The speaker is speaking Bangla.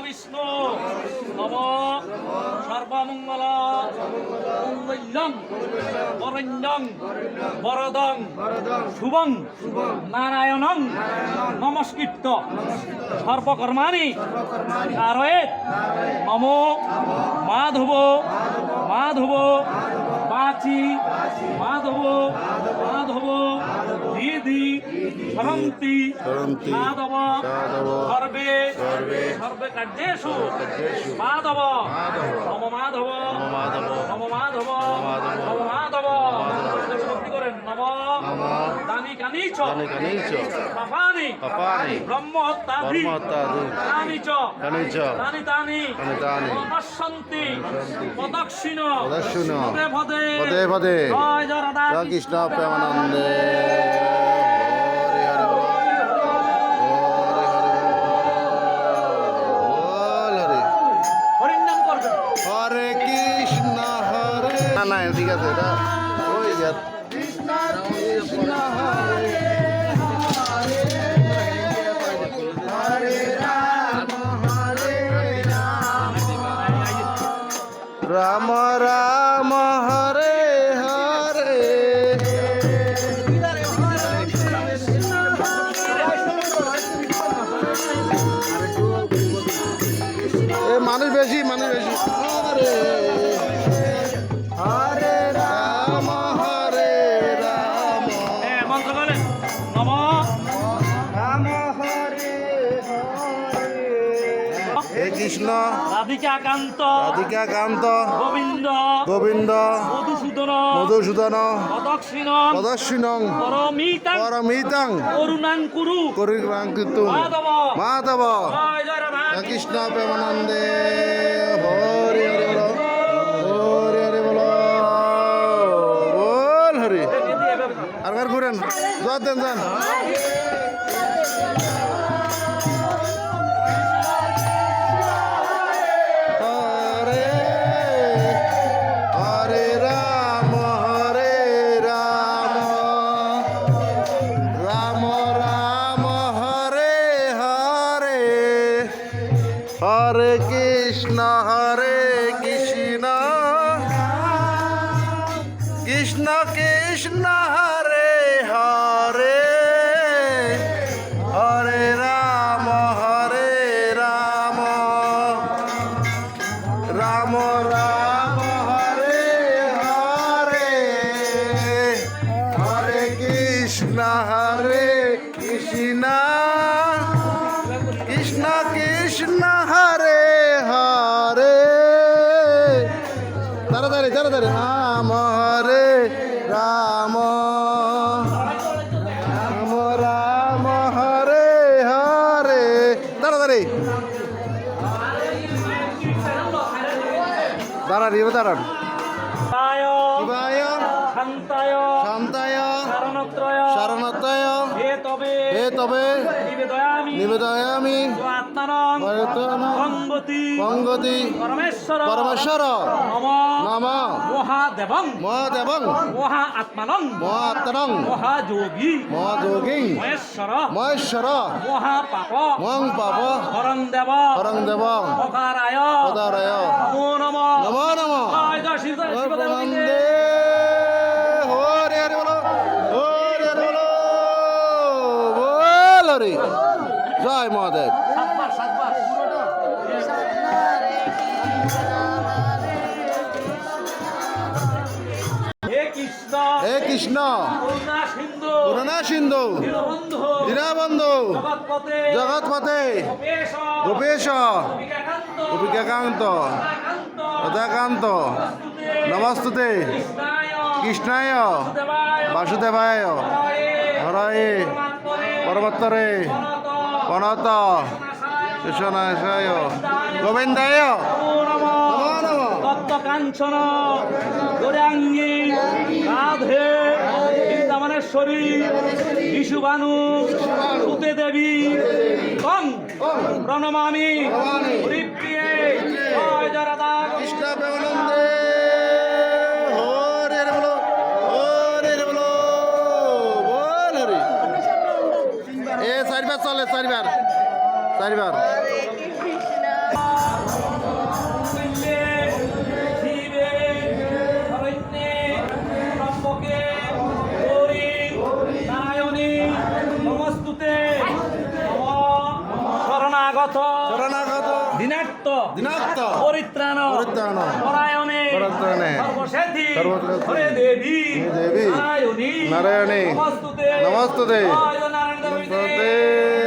বিষ্ণু নম সর্বমঙ্গল মঙ্গলং বরেণ্যং বরদং শুভং নারায়ণং নমস্কৃত্য সর্বকর্মাণি কারয়েৎ মম মাধব মাধব বাচি মাধব মাধব দিদি সরন্তি মাধব সর্বে সর্বে কার্যেষু মাধব নম মাধব নম মাধব নম মাধব ভক্তি করেন নম দানি কানি চ পাপানি ব্রহ্ম হত্যাদি কানি চ তানি তানি নমস্যন্তি প্রদক্ষিণ পদে পদে জয় জয় রাধা কৃষ্ণ প্রেমানন্দে হরিনাম করবেন হরে কৃষ্ণ হরে না না ঠিক আছে এটা ওই কৃষ্ণ কৃষ্ণ হরে রাম রাম হরে হরে মানুষ বেশি হরে হরে রাম মন্ত্র করেন নম রাম হরে হে কৃষ্ণ রাধিকাকান্ত গোবিন্দ মধুসূদন প্রদক্ষিণং পরমিতাং করুণাঙ্কিতু মাধব কৃষ্ণ প্রেমানন্দে হরি হরি বল বল হরি আর ঘুরেন যান হরে কৃষ্ণ কৃষ্ণ কৃষ্ণ হরে হরে হরে রাম রাম রাম হরে হরে হরে কৃষ্ণ কৃষ্ণ কৃষ্ণ হরে হরে তাড়াতাড়ি রাম হরে রাম রাম হরে হরে তাড়াতাড়ি দাঁড়ান শান্তায় শরণত্রয় হে তবে নিবেদয়ামি পঙ্গতি পরমেশ্বর নম মহাদেবং মহাত্মানং মহাযোগী মহেশ্বর মহাপাপ হরং দেব পকারায় নমো নমঃ জয় জয় শিবদেব জয় মহাদেব সাতবার হে কৃষ্ণ করুণা সিন্ধু দীনবন্ধু জগৎপতে গোপেশ গোপিকাকান্ত রাধাকান্ত নমস্তুতে কৃষ্ণায় বাসুদেবায় হরয়ে পরমত্তরে প্রণত কৃষ্ণায় গোবিন্দায় কাঞ্চন গৌরাঙ্গী রাধে বৃন্দাবনেশ্বরী বিশুবানু সুতে দেবী কং প্রণমামি হরিপ্রিয়ে জয় জয় রাধা কৃষ্ণ প্রেমানন্দে হরে বলো বল হরি চারিবার শরণাগত শরণাগত দিনার্থ দিনার্থ পরিত্রাণ পরিত্রাণ পরায়ণে পরায়ণে সর্বসিদ্ধি সর্বসিদ্ধি হরে দেবী দেবী নারায়ণী নারায়ণী নমস্তুতে নমস্তুতে জয় নারায়ণ দেবী নমস্তুতে